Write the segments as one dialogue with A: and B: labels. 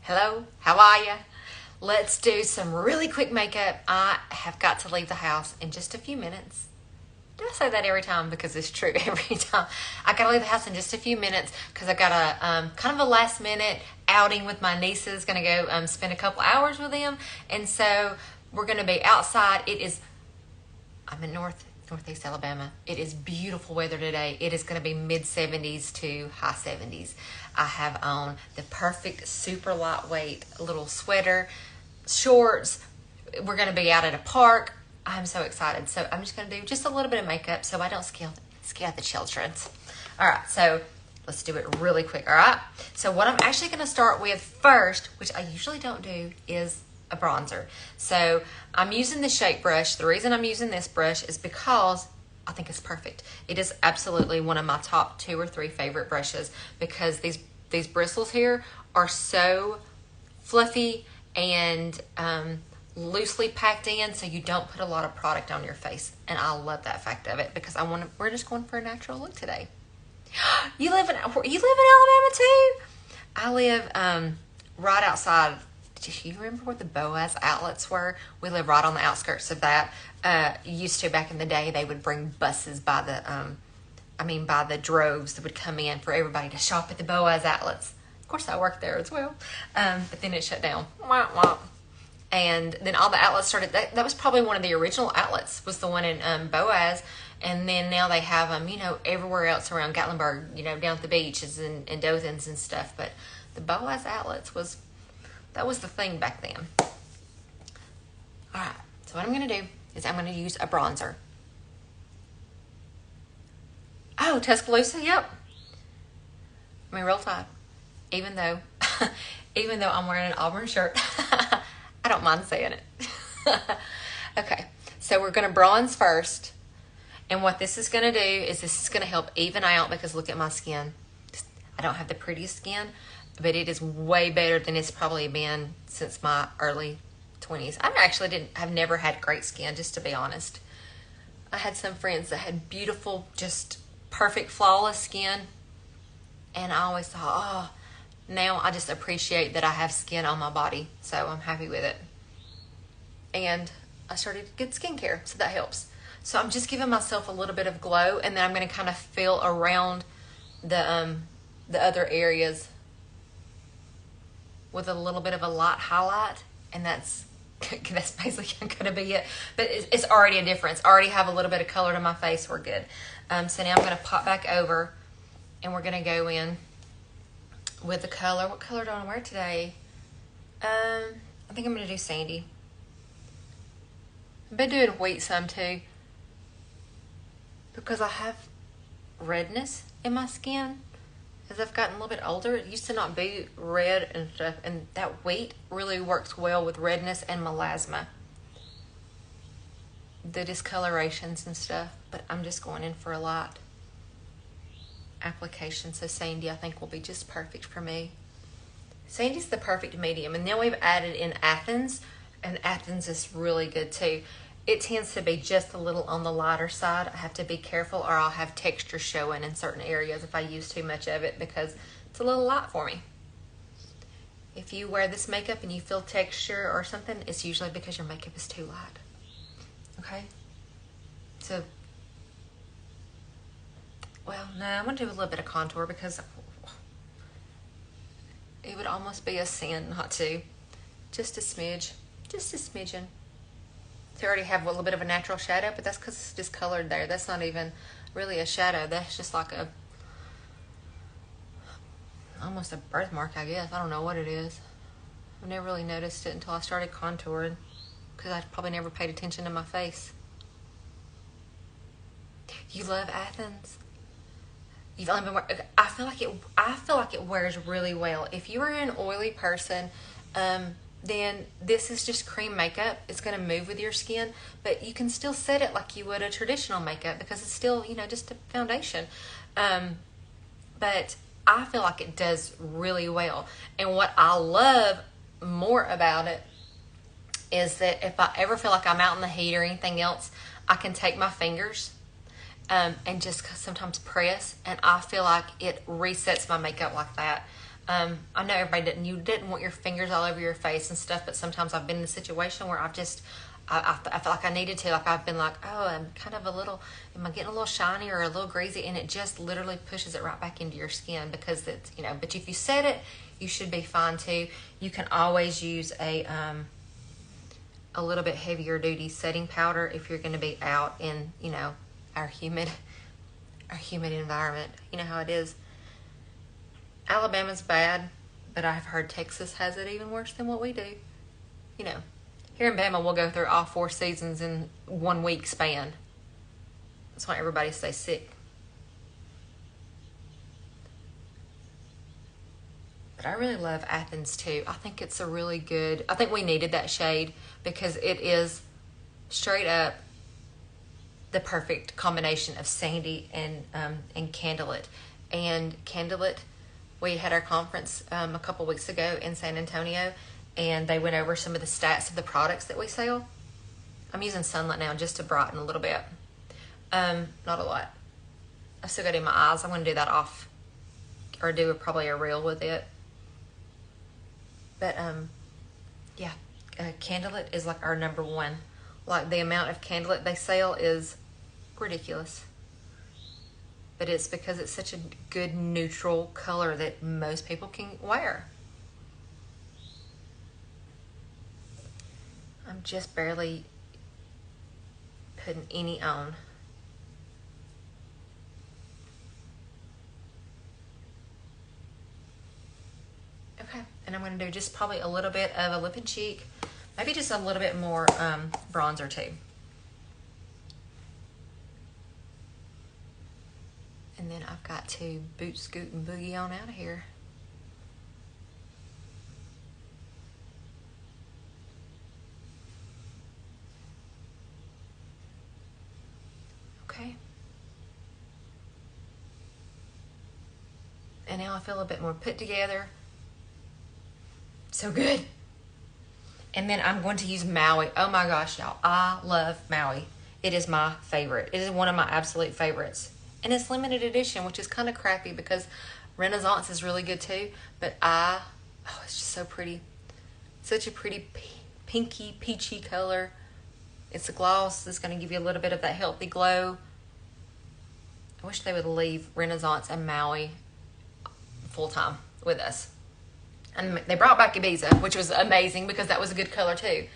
A: Hello, how are you? Let's do some really quick makeup. I have got to leave the house in just a few minutes. Do I say that every time? Because it's true every time. I gotta leave the house in just a few minutes because I've got a kind of a last minute outing with my nieces. Gonna go spend a couple hours with them, and so we're gonna be outside. I'm in Northeast Alabama. It is beautiful weather today. It is going to be mid 70s to high 70s. I have on the perfect super lightweight little sweater, shorts. We're going to be out at a park. I'm so excited. So I'm just going to do just a little bit of makeup so I don't scare the children. All right, so let's do it really quick. All right, so what I'm actually going to start with first, which I usually don't do, is a bronzer. So I'm using the shape brush. The reason I'm using this brush is because I think it's perfect. It is absolutely one of my top 2 or 3 favorite brushes because these bristles here are so fluffy and loosely packed in, so you don't put a lot of product on your face. And I love that fact of it because we're just going for a natural look today. You live in Alabama too? I live right outside. Do you remember where the Boaz outlets were? We live right on the outskirts of that. Used to back in the day, they would bring buses by the droves that would come in for everybody to shop at the Boaz outlets. Of course, I worked there as well, but then it shut down. Wah, wah. And then all the outlets started. That was probably one of the original outlets. Was the one in Boaz, and then now they have them, everywhere else around Gatlinburg, down at the beaches and Dothans and stuff. But the Boaz outlets that was the thing back then. All right, so what I'm going to do is I'm going to use a bronzer. Oh, Tuscaloosa, yep. I mean, real time. Even though I'm wearing an auburn shirt, I don't mind saying it. Okay, so we're going to bronze first. And what this is going to do is this is going to help even out because look at my skin. I don't have the prettiest skin, but it is way better than it's probably been since my early 20s. I've never had great skin, just to be honest. I had some friends that had beautiful, just perfect, flawless skin. And I always thought, now I just appreciate that I have skin on my body. So I'm happy with it. And I started good skincare, so that helps. So I'm just giving myself a little bit of glow, and then I'm going to kind of fill around the other areas with a little bit of a light highlight, and that's basically going to be it. But it's already a difference. I already have a little bit of color to my face. We're good. So now I'm going to pop back over, and we're going to go in with the color. What color do I want to wear today? I think I'm going to do sandy. I've been doing wheat some too because I have redness in my skin. As I've gotten a little bit older, it used to not be red and stuff, and that wheat really works well with redness and melasma, the discolorations and stuff. But I'm just going in for a light application, so sandy I think will be just perfect for me. Sandy's the perfect medium, and now we've added in Athens, and Athens is really good too. It tends to be just a little on the lighter side. I have to be careful or I'll have texture showing in certain areas if I use too much of it because it's a little light for me. If you wear this makeup and you feel texture or something, it's usually because your makeup is too light. Okay? So, well, no, I'm going to do a little bit of contour because it would almost be a sin not to. Just a smidge. Just a smidgen. To already have a little bit of a natural shadow, but that's because it's just colored there. That's not even really a shadow. That's just like almost a birthmark, I guess. I don't know what it is. I've never really noticed it until I started contouring because I probably never paid attention to my face. You love Athens? You've only been wearing, I feel like it wears really well. If you are an oily person, then this is just cream makeup. It's going to move with your skin, but you can still set it like you would a traditional makeup because it's still, just a foundation. But I feel like it does really well. And what I love more about it is that if I ever feel like I'm out in the heat or anything else, I can take my fingers and just sometimes press, and I feel like it resets my makeup like that. I know everybody you didn't want your fingers all over your face and stuff, but sometimes I've been in a situation where I felt like I needed to. Like I've been like, oh, I'm kind of am I getting a little shiny or a little greasy? And it just literally pushes it right back into your skin because it's, but if you set it, you should be fine too. You can always use a little bit heavier duty setting powder if you're going to be out in, our humid environment. You know how it is. Alabama's bad, but I've heard Texas has it even worse than what we do. Here in Bama, we'll go through all 4 seasons in 1 week span. That's why everybody stays sick. But I really love Athens too. I think it's I think we needed that shade because it is straight up the perfect combination of sandy and candlelit. And candlelit, we had our conference a couple weeks ago in San Antonio, and they went over some of the stats of the products that we sell. I'm using Sunlight now just to brighten a little bit. Not a lot. I still got it in my eyes. I'm going to do that off, or do probably a reel with it. But yeah, Candlelit is like our number one. Like the amount of Candlelit they sell is ridiculous. But it's because it's such a good neutral color that most people can wear. I'm just barely putting any on. Okay, and I'm going to do just probably a little bit of a lip and cheek. Maybe just a little bit more bronzer too. And then I've got to boot, scoot, and boogie on out of here. Okay. And now I feel a bit more put together. So good. And then I'm going to use Maui. Oh my gosh, y'all. I love Maui. It is my favorite. It is one of my absolute favorites. And it's limited edition, which is kind of crappy because Renaissance is really good too. But it's just so pretty. Such a pretty pinky, peachy color. It's a gloss that's going to give you a little bit of that healthy glow. I wish they would leave Renaissance and Maui full time with us. And they brought back Ibiza, which was amazing because that was a good color too.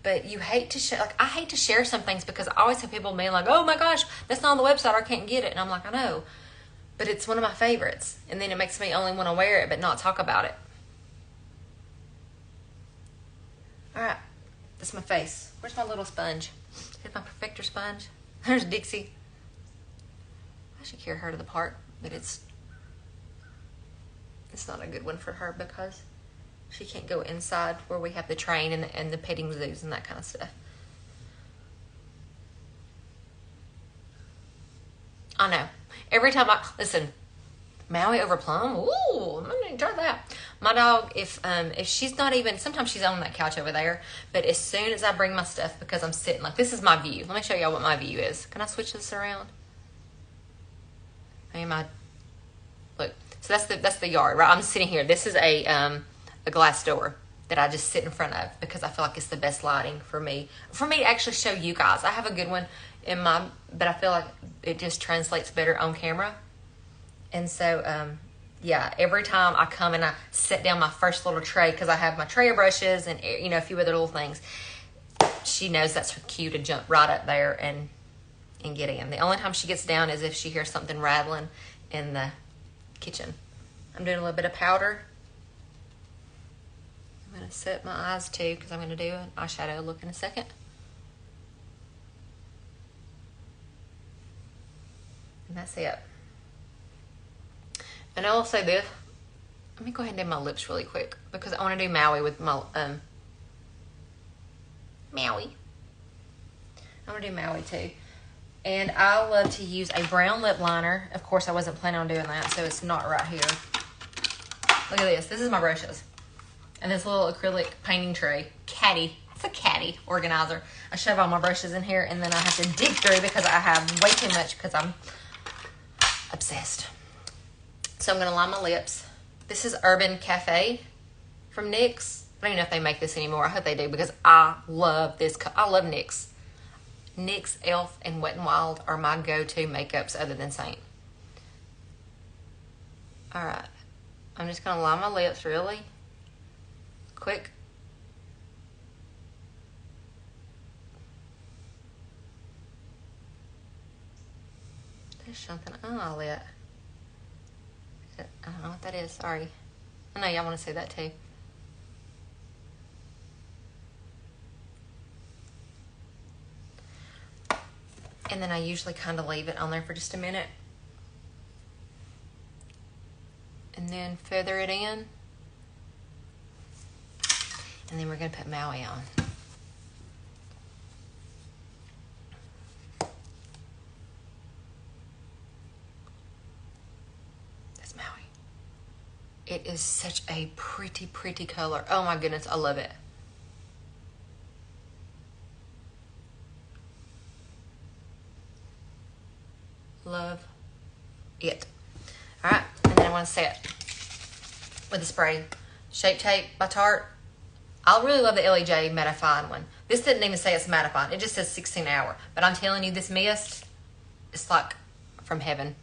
A: But you hate to share, I hate to share some things because I always have people being like, oh my gosh, that's not on the website, I can't get it. And I'm like, I know, but it's one of my favorites. And then it makes me only want to wear it, but not talk about it. All right, that's my face. Where's my little sponge? Here's my perfector sponge. There's Dixie. I should carry her to the park, but it's not a good one for her because she can't go inside where we have the train and the petting zoos and that kind of stuff. I know. Every time listen, Maui over Plum. Ooh, I'm gonna try that. My dog, if she's not even, sometimes she's on that couch over there, but as soon as I bring my stuff, because I'm sitting, like this is my view. Let me show y'all what my view is. Can I switch this around? Look. So that's the yard, right? I'm sitting here. This is a glass door that I just sit in front of because I feel like it's the best lighting for me to actually show you guys. I have a good one but I feel like it just translates better on camera. And so, yeah, every time I come and I set down my first little tray, because I have my tray of brushes and, a few other little things, she knows that's her cue to jump right up there and get in. The only time she gets down is if she hears something rattling in the kitchen. I'm doing a little bit of powder. I'm going to set my eyes too because I'm going to do an eyeshadow look in a second. And that's it. And I will say this. Let me go ahead and do my lips really quick because I want to do Maui with my Maui. I'm going to do Maui too. And I love to use a brown lip liner. Of course, I wasn't planning on doing that, so it's not right here. Look at this. This is my brushes. And this little acrylic painting tray. Caddy. It's a caddy organizer. I shove all my brushes in here, and then I have to dig through because I have way too much because I'm obsessed. So I'm going to line my lips. This is Urban Cafe from NYX. I don't even know if they make this anymore. I hope they do because I love this. I love NYX. NYX, e.l.f., and Wet n Wild are my go-to makeups other than Seint. Alright. I'm just going to line my lips really quick. There's something on my lip. I don't know what that is. Sorry. I know y'all want to see that too. And then I usually kind of leave it on there for just a minute. And then feather it in. And then we're going to put Maui on. That's Maui. It is such a pretty, pretty color. Oh my goodness, I love it. Love it. Alright, and then I want to set with the spray. Shape Tape by Tarte. I really love the LEJ mattifying one. This didn't even say it's mattifying. It just says 16 hour. But I'm telling you, this mist, it's like from heaven.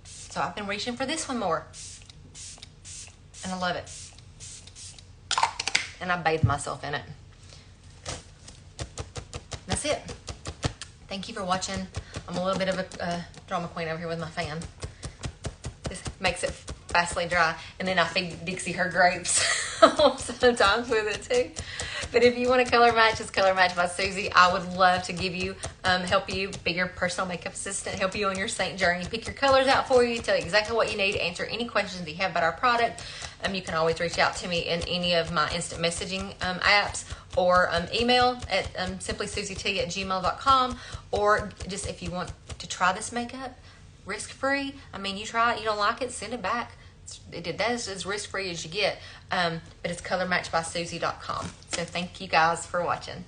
A: So I've been reaching for this one more. And I love it. And I bathed myself in it. That's it. Thank you for watching. I'm a little bit of a drama queen over here with my fan. This makes it fastly dry. And then I feed Dixie her grapes sometimes with it too. But if you want to color match, it's Color Match by Susie. I would love to give you, help you be your personal makeup assistant, help you on your Seint journey, pick your colors out for you, tell you exactly what you need, answer any questions that you have about our product. You can always reach out to me in any of my instant messaging apps, or email at simplysusiet@gmail.com, or just if you want to try this makeup risk-free. I mean, you try it, you don't like it, send it back. That is as risk-free as you get. But it's colormatchbysusie.com. So thank you guys for watching.